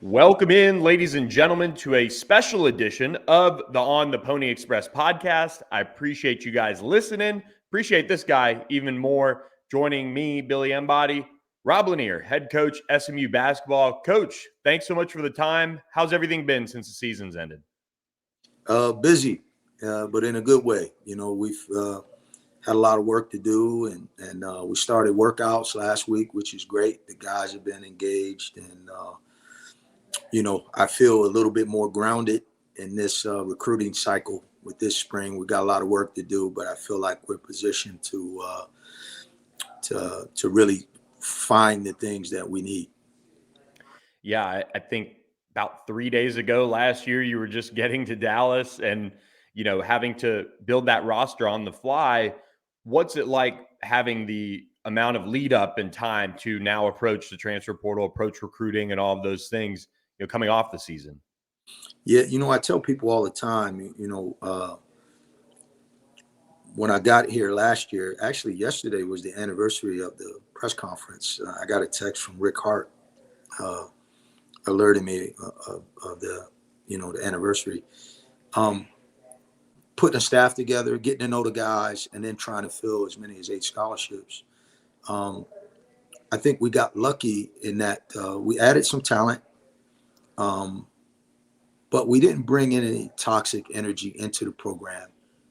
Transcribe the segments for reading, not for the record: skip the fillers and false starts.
Welcome in, ladies and gentlemen, to a special edition of the On the Pony Express podcast. I appreciate you guys listening. Appreciate this guy even more. Joining me, Billy Embody, Rob Lanier, head coach, SMU Basketball. Coach, thanks so much for the time. How's everything been since the season's ended? Busy, but in a good way. You know, we've had a lot of work to do, and we started workouts last week, which is great. The guys have been engaged, and I feel a little bit more grounded in this recruiting cycle with this spring. We got a lot of work to do, but I feel like we're positioned to really find the things that we need. Yeah, I think about 3 days ago last year, you were just getting to Dallas and, having to build that roster on the fly. What's it like having the amount of lead up and time to now approach the transfer portal, approach recruiting and all of those things, coming off the season? Yeah, I tell people all the time, when I got here last year, actually yesterday was the anniversary of the press conference. I got a text from Rick Hart alerting me of the anniversary. Putting a staff together, getting to know the guys, and then trying to fill as many as 8 scholarships. I think we got lucky in that we added some talent, but we didn't bring in any toxic energy into the program.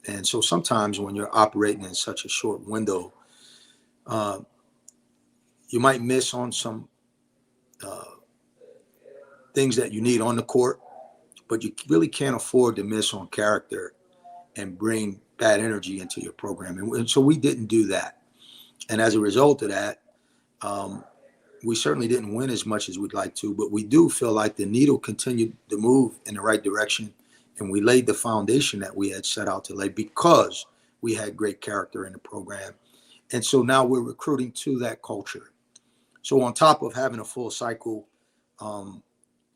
And so sometimes when you're operating in such a short window, you might miss on some things that you need on the court, but you really can't afford to miss on character and bring bad energy into your program. And so we didn't do that. And as a result of that, we certainly didn't win as much as we'd like to, but we do feel like the needle continued to move in the right direction. And we laid the foundation that we had set out to lay because we had great character in the program. And so now we're recruiting to that culture. So on top of having a full cycle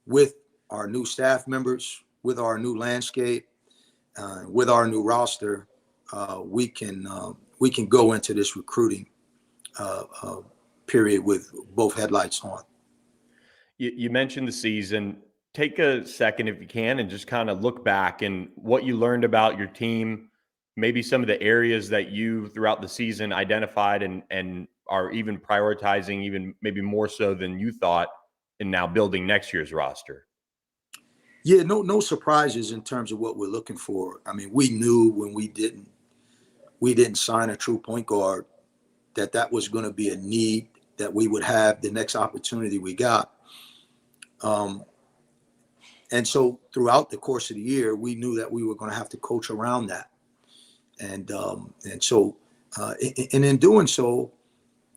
with our new staff members, with our new landscape, with our new roster, we can go into this recruiting period with both headlights on. You mentioned the season. Take a second, if you can, and just kind of look back and what you learned about your team, maybe some of the areas that you throughout the season identified and are even prioritizing, even maybe more so than you thought, in now building next year's roster. Yeah, no surprises in terms of what we're looking for. I mean, we knew when we didn't sign a true point guard that was going to be a need that we would have the next opportunity we got. And so throughout the course of the year, we knew that we were going to have to coach around that. And so in doing so,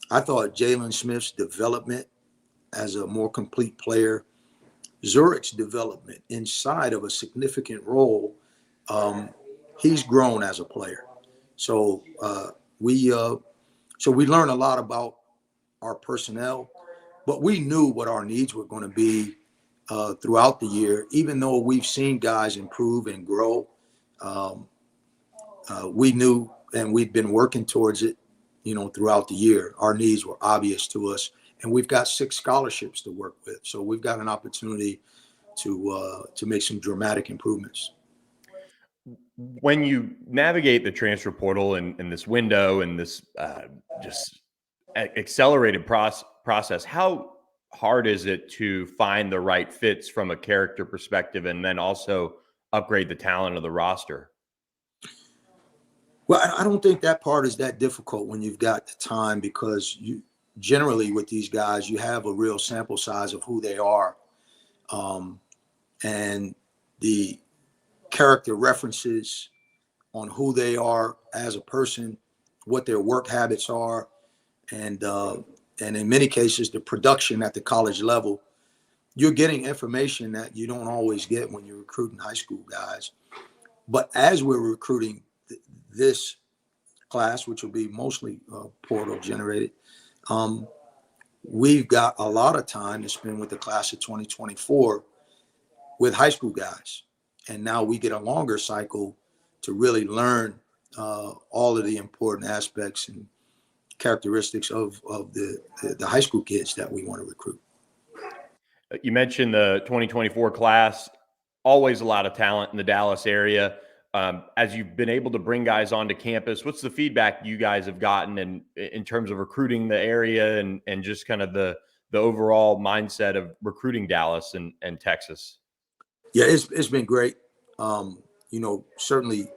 I thought Jalen Smith's development as a more complete player, Zurich's development inside of a significant role, he's grown as a player. So we learned a lot about our personnel, but we knew what our needs were going to be throughout the year. Even though we've seen guys improve and grow, we knew, and we've been working towards it, throughout the year. Our needs were obvious to us, and we've got 6 scholarships to work with. So we've got an opportunity to make some dramatic improvements. When you navigate the transfer portal and this window and this just accelerated process, how hard is it to find the right fits from a character perspective and then also upgrade the talent of the roster? Well, I don't think that part is that difficult when you've got the time, because you generally with these guys, you have a real sample size of who they are. And the character references on who they are as a person, what their work habits are, and in many cases, the production at the college level, you're getting information that you don't always get when you're recruiting high school guys. But as we're recruiting this class, which will be mostly portal generated, we've got a lot of time to spend with the class of 2024 with high school guys. And now we get a longer cycle to really learn all of the important aspects and characteristics of the high school kids that we want to recruit. You mentioned the 2024 class, always a lot of talent in the Dallas area. As you've been able to bring guys onto campus, what's the feedback you guys have gotten in terms of recruiting the area and just kind of the overall mindset of recruiting Dallas and Texas? Yeah, it's been great. Certainly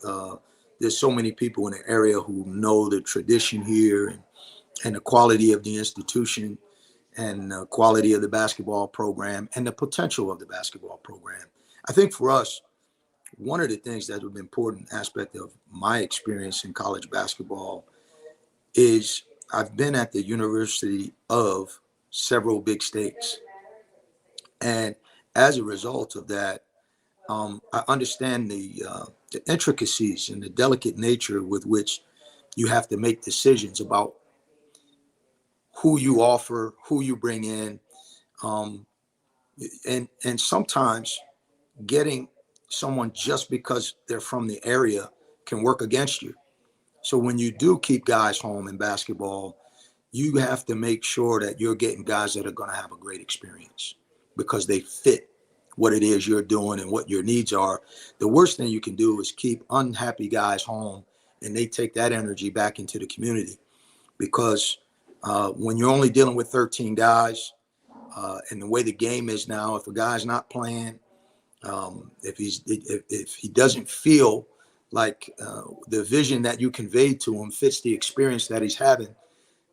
there's so many people in the area who know the tradition here and the quality of the institution and the quality of the basketball program and the potential of the basketball program. I think for us, one of the things that was an important aspect of my experience in college basketball is I've been at the University of several big states. And as a result of that, I understand the intricacies and the delicate nature with which you have to make decisions about who you offer, who you bring in, um, and sometimes getting someone just because they're from the area can work against you. So when you do keep guys home in basketball, you have to make sure that you're getting guys that are going to have a great experience because they fit what it is you're doing and what your needs are. The worst thing you can do is keep unhappy guys home and they take that energy back into the community because when you're only dealing with 13 guys and the way the game is now, if a guy's not playing, if he doesn't feel like the vision that you conveyed to him fits the experience that he's having,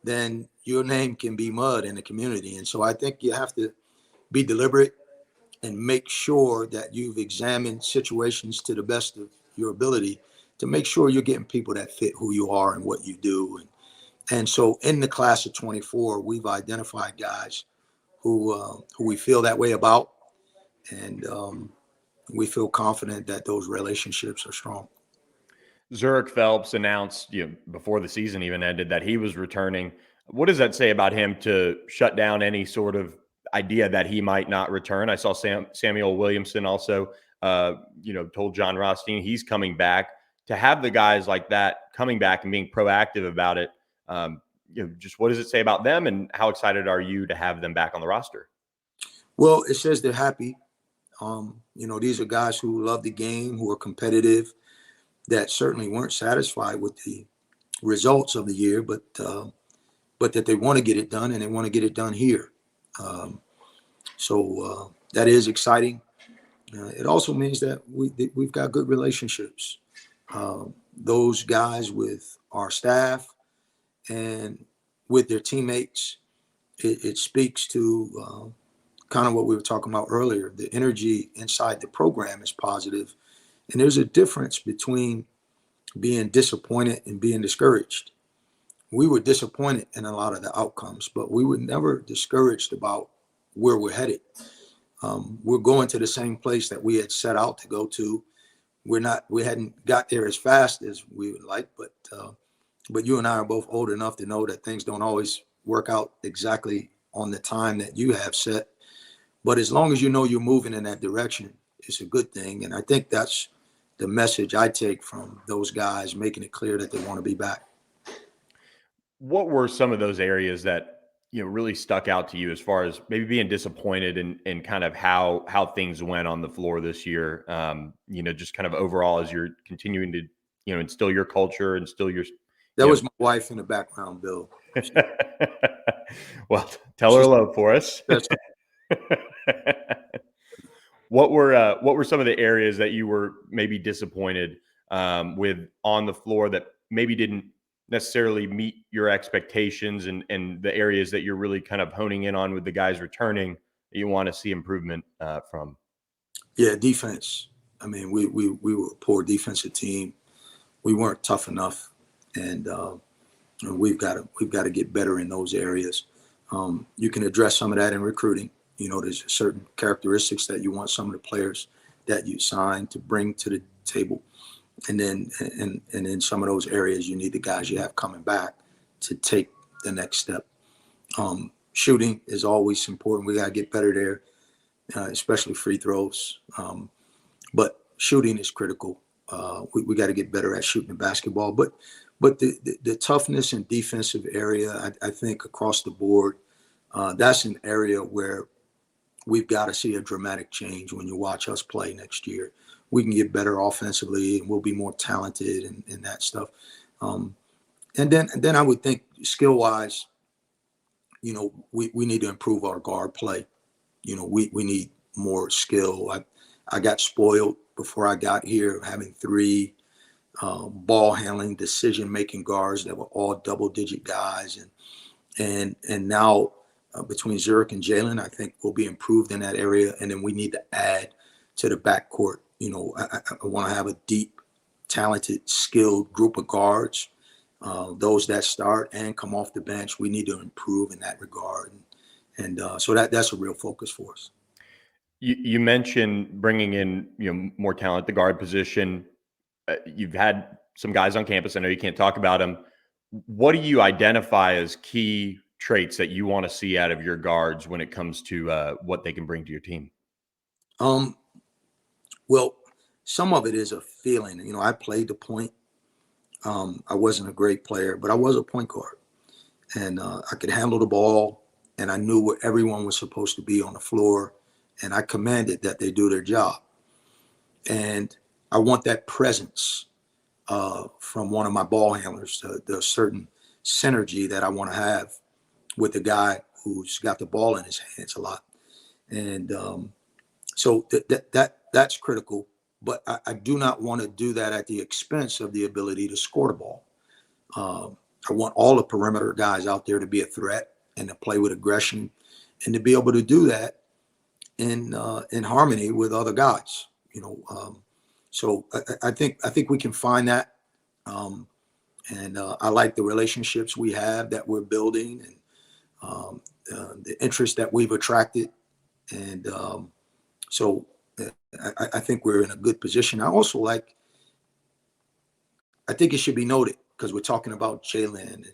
then your name can be mud in the community. And so I think you have to be deliberate and make sure that you've examined situations to the best of your ability to make sure you're getting people that fit who you are and what you do. And so in the class of 24, we've identified guys who we feel that way about. And we feel confident that those relationships are strong. Zurich Phelps announced, before the season even ended, that he was returning. What does that say about him to shut down any sort of idea that he might not return? I saw Samuel Williamson also, told John Rothstein he's coming back. To have the guys like that coming back and being proactive about it, just what does it say about them, and how excited are you to have them back on the roster? Well, it says they're happy. These are guys who love the game, who are competitive, that certainly weren't satisfied with the results of the year, but that they want to get it done and they want to get it done here. So that is exciting. It also means that we've got good relationships. Those guys with our staff and with their teammates, it speaks to kind of what we were talking about earlier. The energy inside the program is positive. And there's a difference between being disappointed and being discouraged. We were disappointed in a lot of the outcomes, but we were never discouraged about where we're headed. We're going to the same place that we had set out to go to. We hadn't got there as fast as we would like, but you and I are both old enough to know that things don't always work out exactly on the time that you have set. But as long as you know you're moving in that direction, it's a good thing. And I think that's the message I take from those guys, making it clear that they want to be back. What were some of those areas that really stuck out to you as far as maybe being disappointed in kind of how things went on the floor this year? Just kind of overall as you're continuing to instill your culture, instill your. That was my wife in the background, Bill. Well, tell her hello for us. What were some of the areas that you were maybe disappointed with on the floor that maybe didn't necessarily meet your expectations, and the areas that you're really kind of honing in on with the guys returning that you want to see improvement from? Yeah, defense. I mean, we were a poor defensive team. We weren't tough enough, and we've got to get better in those areas. You can address some of that in recruiting. There's certain characteristics that you want some of the players that you sign to bring to the table. And then and in some of those areas, you need the guys you have coming back to take the next step. Shooting is always important. We got to get better there, especially free throws. But shooting is critical. We got to get better at shooting the basketball. But the toughness and defensive area, I think across the board, that's an area where we've got to see a dramatic change when you watch us play next year. We can get better offensively, and we'll be more talented and that stuff. Um, and then I would think skill wise, we need to improve our guard play. We need more skill. I got spoiled before I got here, having three ball handling, decision making guards that were all double digit guys, and now between Zurich and Jalen, I think we'll be improved in that area. And then we need to add to the backcourt. I want to have a deep, talented, skilled group of guards. Those that start and come off the bench, we need to improve in that regard. And so that's a real focus for us. You mentioned bringing in more talent at the guard position. You've had some guys on campus. I know you can't talk about them. What do you identify as key traits that you want to see out of your guards when it comes to what they can bring to your team? Well, some of it is a feeling. I played the point. I wasn't a great player, but I was a point guard, and I could handle the ball, and I knew where everyone was supposed to be on the floor, and I commanded that they do their job. And I want that presence from one of my ball handlers, the certain synergy that I want to have with the guy who's got the ball in his hands a lot. And so that's critical. But I do not want to do that at the expense of the ability to score the ball. I want all the perimeter guys out there to be a threat and to play with aggression, and to be able to do that in harmony with other guys. So I think we can find that, and I like the relationships we have that we're building, and the interest that we've attracted, and so I think we're in a good position. I think it should be noted, because we're talking about Jalen and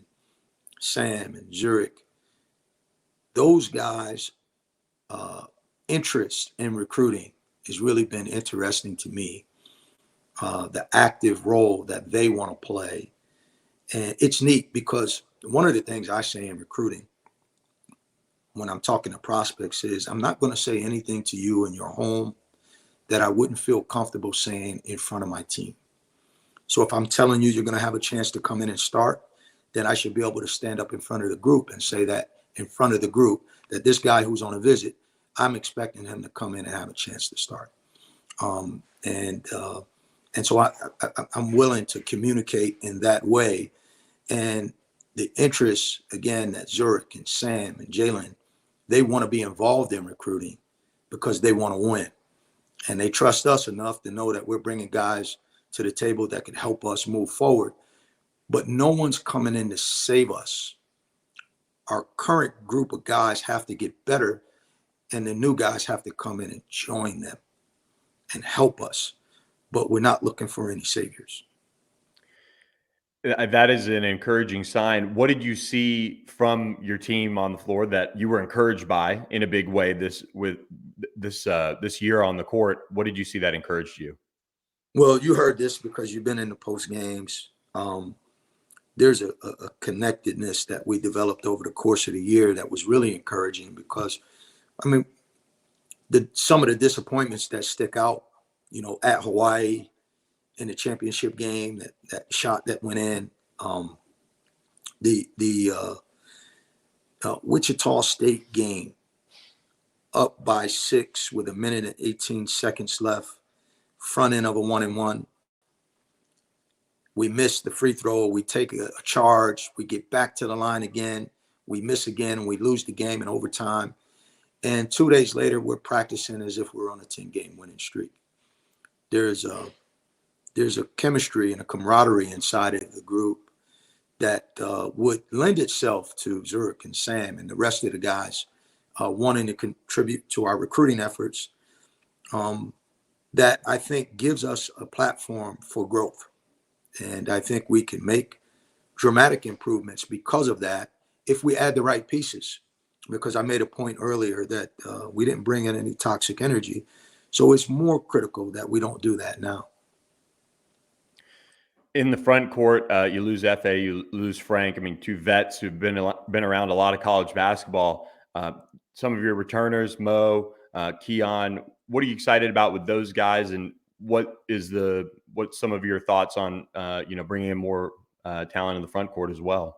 Sam and Zurich. Those guys' interest in recruiting has really been interesting to me. The active role that they want to play. And it's neat, because one of the things I say in recruiting when I'm talking to prospects is, I'm not going to say anything to you in your home that I wouldn't feel comfortable saying in front of my team. So if I'm telling you you're going to have a chance to come in and start, then I should be able to stand up in front of the group and say that in front of the group, that this guy who's on a visit, I'm expecting him to come in and have a chance to start. And so I'm willing to communicate in that way. And the interest, again, that Zurich and Sam and Jalen, they want to be involved in recruiting because they want to win. And they trust us enough to know that we're bringing guys to the table that can help us move forward. But no one's coming in to save us. Our current group of guys have to get better, and the new guys have to come in and join them and help us. But we're not looking for any saviors. That is an encouraging sign. What did you see from your team on the floor that you were encouraged by in a big way this year on the court? What did you see that encouraged you? Well, you heard this because you've been in the post games. There's a connectedness that we developed over the course of the year that was really encouraging, because, I mean, some of the disappointments that stick out, at Hawaii in the championship game, that shot that went in, the Wichita State game, up by 6 with 1 minute and 18 seconds left, front end of a 1-and-1. We miss the free throw. We take a charge. We get back to the line again. We miss again, and we lose the game in overtime. And 2 days later, we're practicing as if we're on a 10-game winning streak. There's a chemistry and a camaraderie inside of the group that would lend itself to Zurich and Sam and the rest of the guys wanting to contribute to our recruiting efforts, that I think gives us a platform for growth. And I think we can make dramatic improvements because of that if we add the right pieces. Because I made a point earlier that we didn't bring in any toxic energy. So it's more critical that we don't do that now. In the front court, you lose Fa, you lose Frank. I mean, two vets who've been around a lot of college basketball. Some of your returners, Mo, Keon. What are you excited about with those guys, and what's some of your thoughts on bringing in more talent in the front court as well?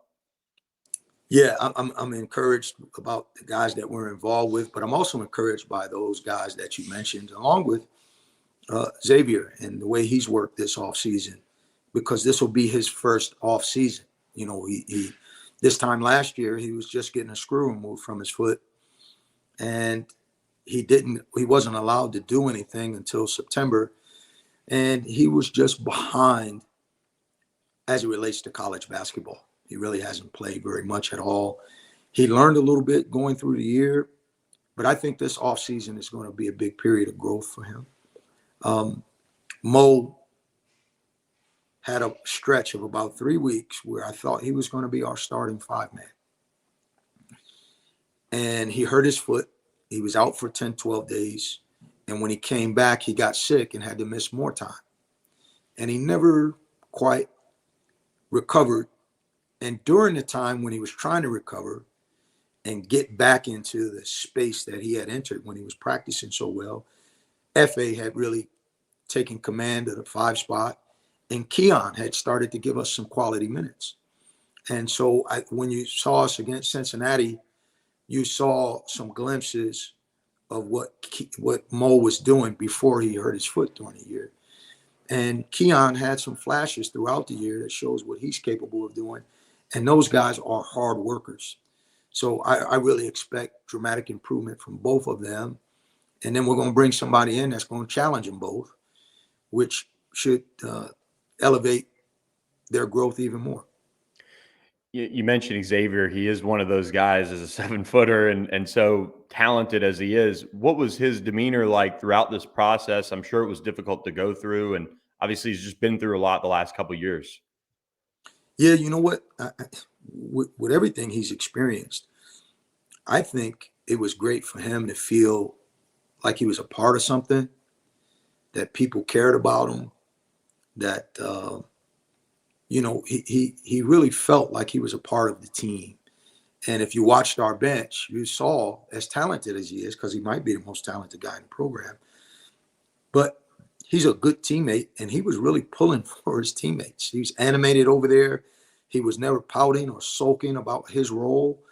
Yeah, I'm encouraged about the guys that we're involved with, but I'm also encouraged by those guys that you mentioned, along with Xavier and the way he's worked this off season, because this will be his first off season. He this time last year he was just getting a screw removed from his foot, and he wasn't allowed to do anything until September, and he was just behind as it relates to college basketball. He really hasn't played very much at all. He learned a little bit going through the year, but I think this offseason is going to be a big period of growth for him. Mo had a stretch of about 3 weeks where I thought he was going to be our starting 5-man. And he hurt his foot. He was out for 10, 12 days. And when he came back, he got sick and had to miss more time. And he never quite recovered. And during the time when he was trying to recover and get back into the space that he had entered when he was practicing so well, FA had really taken command of the 5 spot, and Keon had started to give us some quality minutes. And so when you saw us against Cincinnati, you saw some glimpses of what Mo was doing before he hurt his foot during the year. And Keon had some flashes throughout the year that shows what he's capable of doing. And those guys are hard workers. So I really expect dramatic improvement from both of them. And then we're going to bring somebody in that's going to challenge them both, which should elevate their growth even more. You mentioned Xavier. He is one of those guys as a 7-footer and so talented as he is. What was his demeanor like throughout this process? I'm sure it was difficult to go through, and obviously he's just been through a lot the last couple of years. Yeah, you know what? With everything he's experienced, I think it was great for him to feel like he was a part of something, that people cared about him, that he really felt like he was a part of the team. And if you watched our bench, you saw, as talented as he is, because he might be the most talented guy in the program, but he's a good teammate, and he was really pulling for his teammates. He was animated over there. He was never pouting or sulking about his role.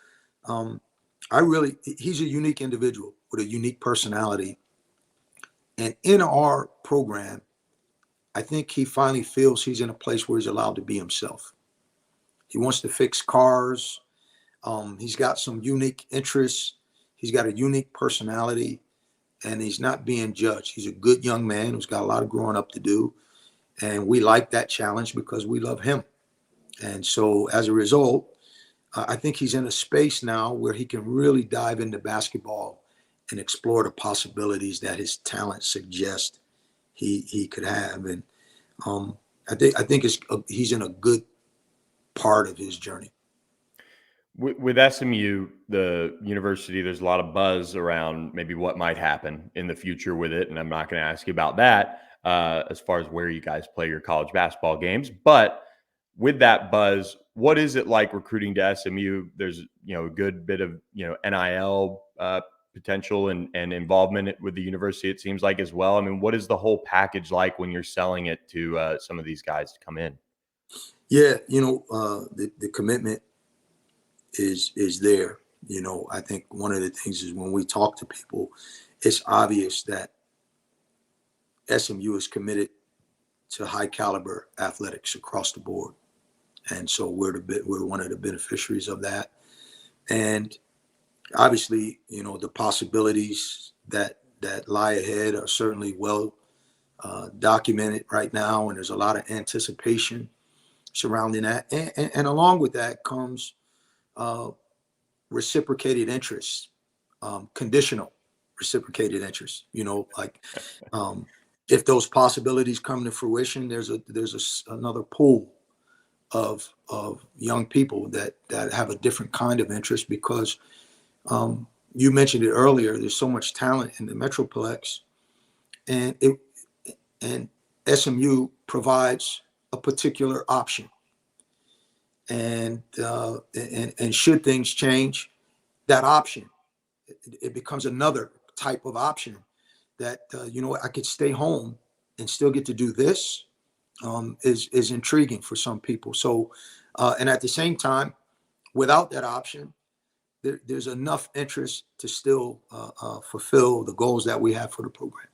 He's a unique individual with a unique personality. And in our program, I think he finally feels he's in a place where he's allowed to be himself. He wants to fix cars. He's got some unique interests. He's got a unique personality, and he's not being judged. He's a good young man who's got a lot of growing up to do. And we like that challenge because we love him. And so as a result, I think he's in a space now where he can really dive into basketball and explore the possibilities that his talent suggests he could have. And I think he's in a good part of his journey. With SMU, the university, there's a lot of buzz around maybe what might happen in the future with it. And I'm not going to ask you about that as far as where you guys play your college basketball games. But with that buzz, what is it like recruiting to SMU? There's, a good bit of, NIL potential and involvement with the university, it seems like, as well. I mean, what is the whole package like when you're selling it to some of these guys to come in? Yeah, the commitment is there. I think one of the things is when we talk to people, it's obvious that SMU is committed to high caliber athletics across the board. And so we're one of the beneficiaries of that. And obviously, the possibilities that lie ahead are certainly well documented right now. And there's a lot of anticipation surrounding that. And along with that comes reciprocated interest, conditional reciprocated interest, if those possibilities come to fruition, there's another pool of young people that have a different kind of interest because you mentioned it earlier. There's so much talent in the Metroplex, and SMU provides a particular option. And should things change, that option it becomes another type of option that, I could stay home and still get to do this is intriguing for some people. So, and at the same time, without that option, there's enough interest to still fulfill the goals that we have for the program.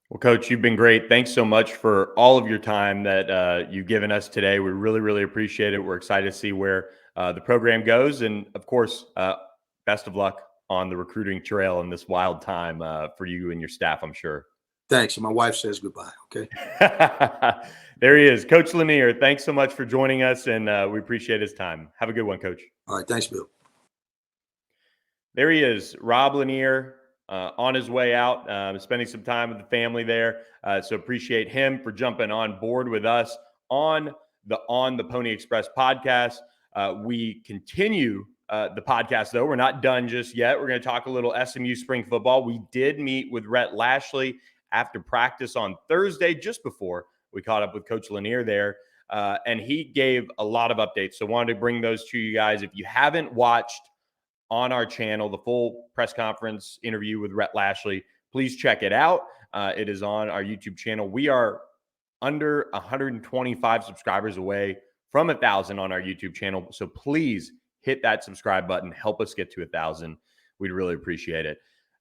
Well, Coach, you've been great. Thanks so much for all of your time that you've given us today. We really, really appreciate it. We're excited to see where the program goes. And of course, best of luck on the recruiting trail in this wild time for you and your staff, I'm sure. Thanks. And my wife says goodbye. Okay. There he is. Coach Lanier, thanks so much for joining us. And we appreciate his time. Have a good one, Coach. All right. Thanks, Bill. There he is, Rob Lanier. On his way out, spending some time with the family there. So appreciate him for jumping on board with us on the Pony Express podcast. We continue the podcast, though. We're not done just yet. We're going to talk a little SMU spring football. We did meet with Rhett Lashlee after practice on Thursday, just before we caught up with Coach Lanier there. And he gave a lot of updates. So wanted to bring those to you guys. If you haven't watched on our channel the full press conference interview with Rhett Lashlee, please check it out. It is on our YouTube channel. We are under 125 subscribers away from 1,000 on our YouTube channel. So please hit that subscribe button. Help us get to 1,000. We'd really appreciate it.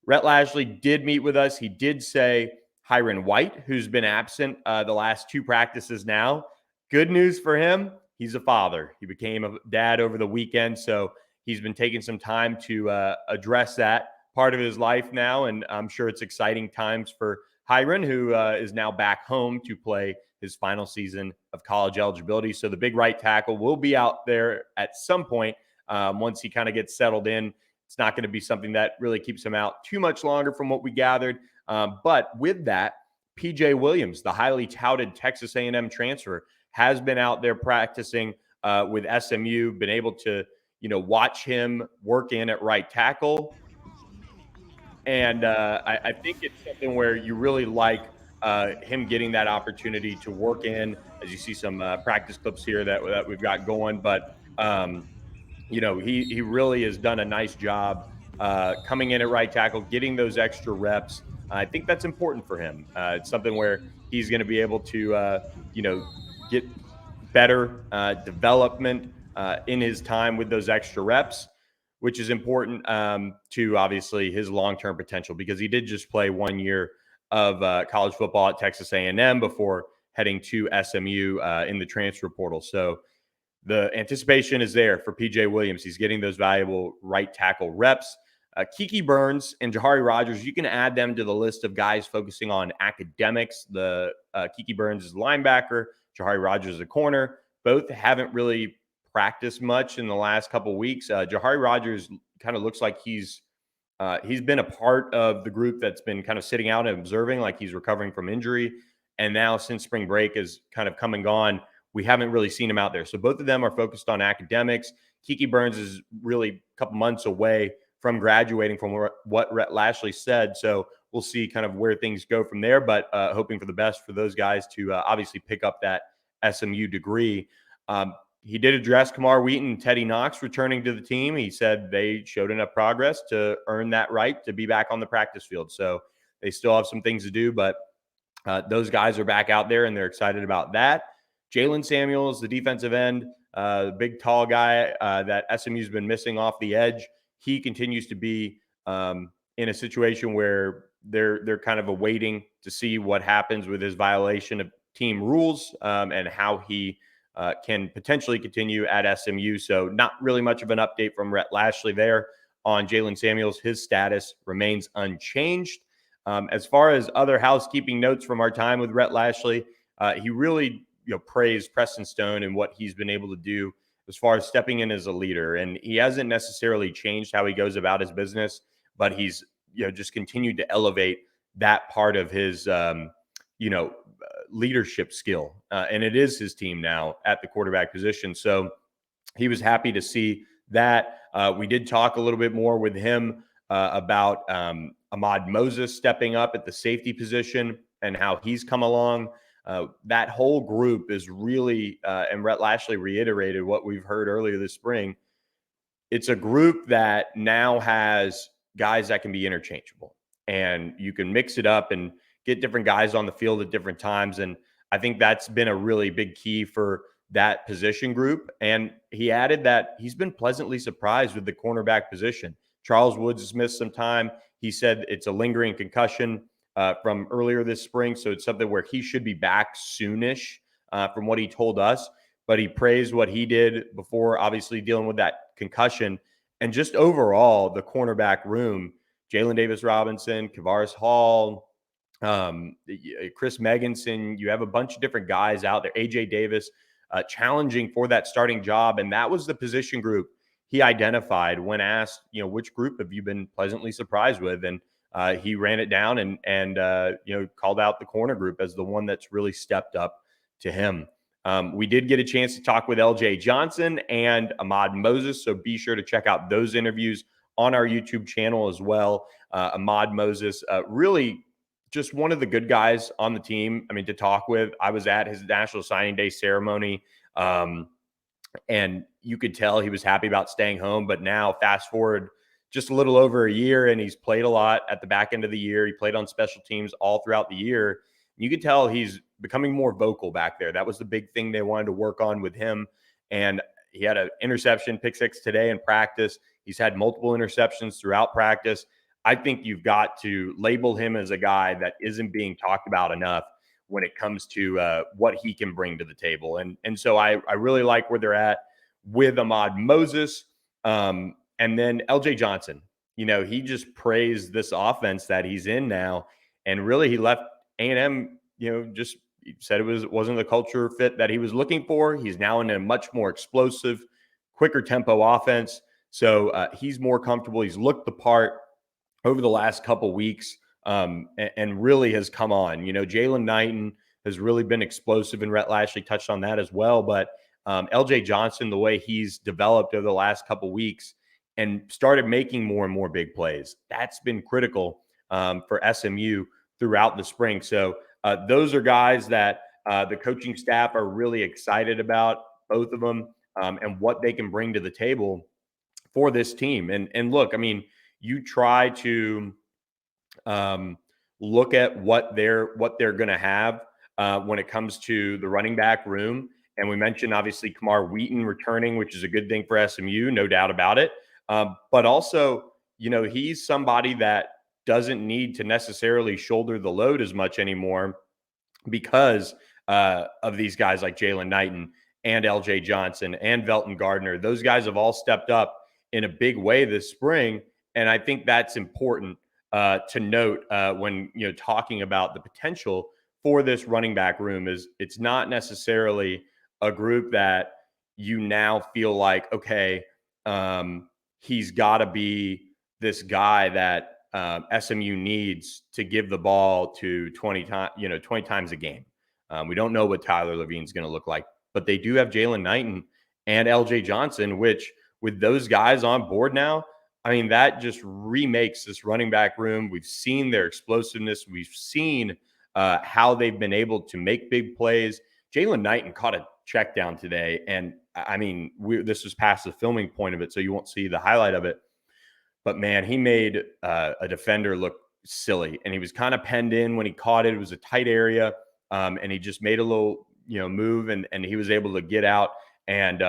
Rhett Lashlee did meet with us. He did say Hiron White, who's been absent the last 2 practices now. Good news for him. He's a father. He became a dad over the weekend. So he's been taking some time to address that part of his life now, and I'm sure it's exciting times for Hiron, who is now back home to play his final season of college eligibility. So the big right tackle will be out there at some point once he kind of gets settled in. It's not going to be something that really keeps him out too much longer from what we gathered. But with that, PJ Williams, the highly touted Texas A&M transfer, has been out there practicing with SMU, been able to watch him work in at right tackle. And I think it's something where you really like him getting that opportunity to work in, as you see some practice clips here that we've got going. But, he really has done a nice job coming in at right tackle, getting those extra reps. I think that's important for him. It's something where he's going to be able to, get better development in his time with those extra reps, which is important to obviously his long-term potential, because he did just play 1 year of college football at Texas A&M before heading to SMU in the transfer portal. So the anticipation is there for PJ Williams. He's getting those valuable right tackle reps. Kiki Burns and Jahari Rogers, you can add them to the list of guys focusing on academics. The Kiki Burns is linebacker, Jahari Rogers is a corner. Both haven't really practiced much in the last couple of weeks. Jahari Rogers kind of looks like he's been a part of the group that's been kind of sitting out and observing, like he's recovering from injury. And now since spring break is kind of come and gone, we haven't really seen him out there. So both of them are focused on academics. Kiki Burns is really a couple months away from graduating, from what Rhett Lashlee said. So we'll see kind of where things go from there, but hoping for the best for those guys to obviously pick up that SMU degree. He did address Kamar Wheaton and Teddy Knox returning to the team. He said they showed enough progress to earn that right to be back on the practice field. So they still have some things to do, but those guys are back out there and they're excited about that. Jalen Samuels, the defensive end, the big tall guy that SMU's been missing off the edge. He continues to be in a situation where they're kind of awaiting to see what happens with his violation of team rules and how he can potentially continue at SMU. So not really much of an update from Rhett Lashlee there on Jalen Samuels. His status remains unchanged. As far as other housekeeping notes from our time with Rhett Lashlee, he really praised Preston Stone and what he's been able to do as far as stepping in as a leader. And he hasn't necessarily changed how he goes about his business, but he's just continued to elevate that part of his leadership skill. And it is his team now at the quarterback position. So he was happy to see that. We did talk a little bit more with him about Ahmad Moses stepping up at the safety position and how he's come along. That whole group is really, and Rhett Lashlee reiterated what we've heard earlier this spring. It's a group that now has guys that can be interchangeable, and you can mix it up and get different guys on the field at different times. And I think that's been a really big key for that position group. And he added that he's been pleasantly surprised with the cornerback position. Charles Woods has missed some time. He said it's a lingering concussion from earlier this spring. So it's something where he should be back soonish from what he told us. But he praised what he did before, obviously dealing with that concussion. And just overall, the cornerback room, Jalen Davis Robinson, Kavaris Hall, Chris Meganson, you have a bunch of different guys out there. AJ Davis, challenging for that starting job. And that was the position group he identified when asked, which group have you been pleasantly surprised with? And he ran it down and called out the corner group as the one that's really stepped up to him. We did get a chance to talk with LJ Johnson and Ahmad Moses, so be sure to check out those interviews on our YouTube channel as well. Ahmad Moses, really just one of the good guys on the team, to talk with. I was at his National Signing Day ceremony, and you could tell he was happy about staying home. But now, fast forward just a little over a year, and he's played a lot at the back end of the year. He played on special teams all throughout the year. You could tell he's becoming more vocal back there. That was the big thing they wanted to work on with him. And he had an interception, pick six today in practice. He's had multiple interceptions throughout practice. I think you've got to label him as a guy that isn't being talked about enough when it comes to what he can bring to the table. And so I really like where they're at with Ahmad Moses. And then LJ Johnson, he just praised this offense that he's in now. And really he left A&M, just said it wasn't the culture fit that he was looking for. He's now in a much more explosive, quicker tempo offense. So he's more comfortable. He's looked the part over the last couple weeks and really has come on. Jalen Knighton has really been explosive, and Rhett Lashlee touched on that as well. But LJ Johnson, the way he's developed over the last couple weeks and started making more and more big plays, that's been critical for SMU throughout the spring. So those are guys that the coaching staff are really excited about, both of them, and what they can bring to the table for this team. And look, you try to look at what they're going to have when it comes to the running back room. And we mentioned, obviously, Kamar Wheaton returning, which is a good thing for SMU, no doubt about it. But also, he's somebody that doesn't need to necessarily shoulder the load as much anymore because of these guys like Jalen Knighton and LJ Johnson and Velton Gardner. Those guys have all stepped up in a big way this spring. And I think that's important to note when talking about the potential for this running back room. Is it's not necessarily a group that you now feel like, okay, he's got to be this guy that SMU needs to give the ball to 20 times a game. We don't know what Tyler Levine's going to look like, but they do have Jalen Knighton and LJ Johnson, which with those guys on board now, that just remakes this running back room. We've seen their explosiveness. We've seen how they've been able to make big plays. Jalen Knighton caught a check down today. And this was past the filming point of it, so you won't see the highlight of it. But man, he made a defender look silly, and he was kind of penned in when he caught it. It was a tight area, and he just made a little, move, and he was able to get out and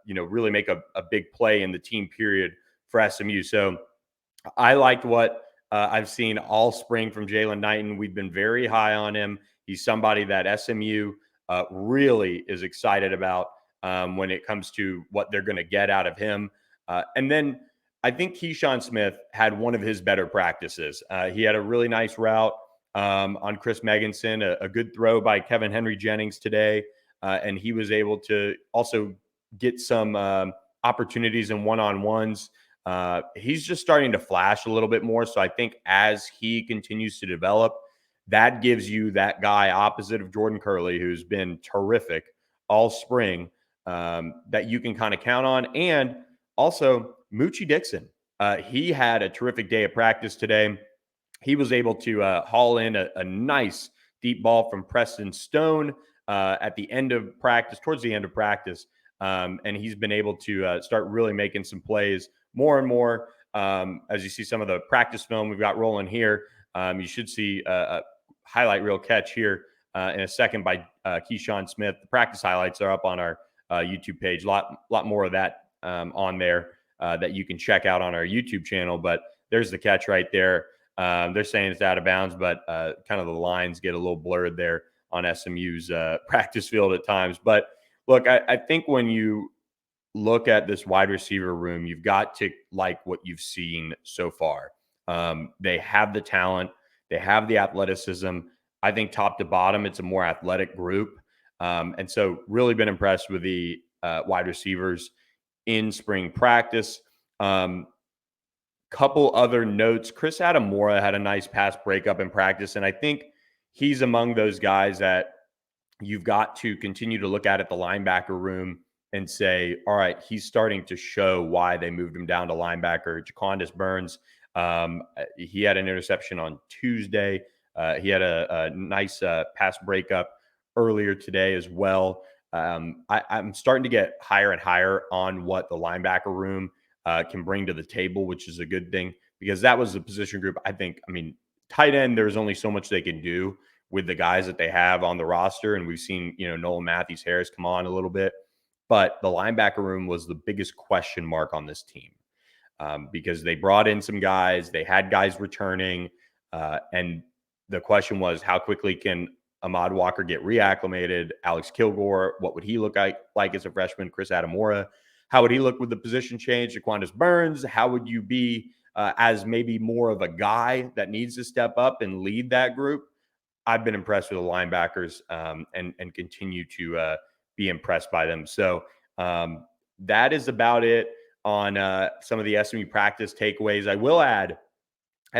really make a big play in the team period for SMU. So I liked what I've seen all spring from Jalen Knighton. We've been very high on him. He's somebody that SMU really is excited about when it comes to what they're going to get out of him. And then I think Keyshawn Smith had one of his better practices. He had a really nice route on Chris Meganson, a good throw by Kevin Henry Jennings today. And he was able to also get some opportunities in one-on-ones. He's just starting to flash a little bit more. So I think as he continues to develop, that gives you that guy opposite of Jordan Curley, who's been terrific all spring, that you can kind of count on. And also Moochie Dixon. He had a terrific day of practice today. He was able to haul in a nice deep ball from Preston Stone at the end of practice, towards the end of practice. And he's been able to start really making some plays more and more. As you see some of the practice film we've got rolling here, you should see a highlight reel catch here in a second by Keyshawn Smith. The practice highlights are up on our YouTube page. A lot more of that on there that you can check out on our YouTube channel. But there's the catch right there. They're saying it's out of bounds, but kind of the lines get a little blurred there on SMU's practice field at times. But look, I think when you look at this wide receiver room, you've got to like what you've seen so far. They have the talent, they have the athleticism. I think top to bottom, it's a more athletic group. And so really been impressed with the wide receivers in spring practice. Couple other notes. Chris Adamora had a nice pass breakup in practice, and I think he's among those guys that you've got to continue to look at the linebacker room and say, all right, he's starting to show why they moved him down to linebacker. Jaquandis Burns, he had an interception on Tuesday. He had a nice pass breakup earlier today as well. I'm starting to get higher and higher on what the linebacker room can bring to the table, which is a good thing, because that was a position group. I mean, tight end, there's only so much they can do with the guys that they have on the roster. And we've seen, Nolan Matthews-Harris come on a little bit, but the linebacker room was the biggest question mark on this team because they brought in some guys, they had guys returning. And the question was, how quickly can Ahmad Walker get reacclimated? Alex Kilgore, what would he look like as a freshman? Chris Adamora, how would he look with the position change? Jaquandis Burns, how would you be as maybe more of a guy that needs to step up and lead that group? I've been impressed with the linebackers and continue to be impressed by them. So that is about it on some of the SMU practice takeaways. I will add,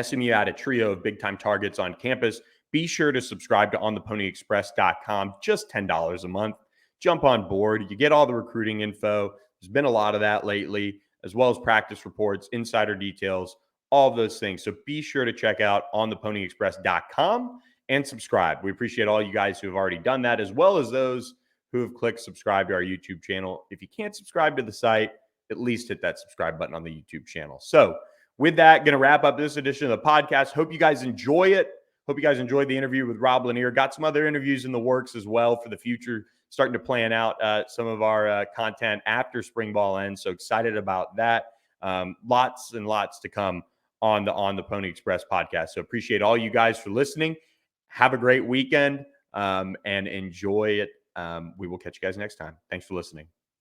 SMU had a trio of big-time targets on campus. Be sure to subscribe to ontheponyexpress.com, just $10 a month. Jump on board. You get all the recruiting info. There's been a lot of that lately, as well as practice reports, insider details, all of those things. So be sure to check out ontheponyexpress.com and subscribe. We appreciate all you guys who have already done that, as well as those who have clicked subscribe to our YouTube channel. If you can't subscribe to the site, at least hit that subscribe button on the YouTube channel. So with that, going to wrap up this edition of the podcast. Hope you guys enjoy it. Hope you guys enjoyed the interview with Rob Lanier. Got some other interviews in the works as well for the future. Starting to plan out some of our content after spring ball ends. So excited about that. Lots and lots to come on the Pony Express podcast. So appreciate all you guys for listening. Have a great weekend and enjoy it. We will catch you guys next time. Thanks for listening.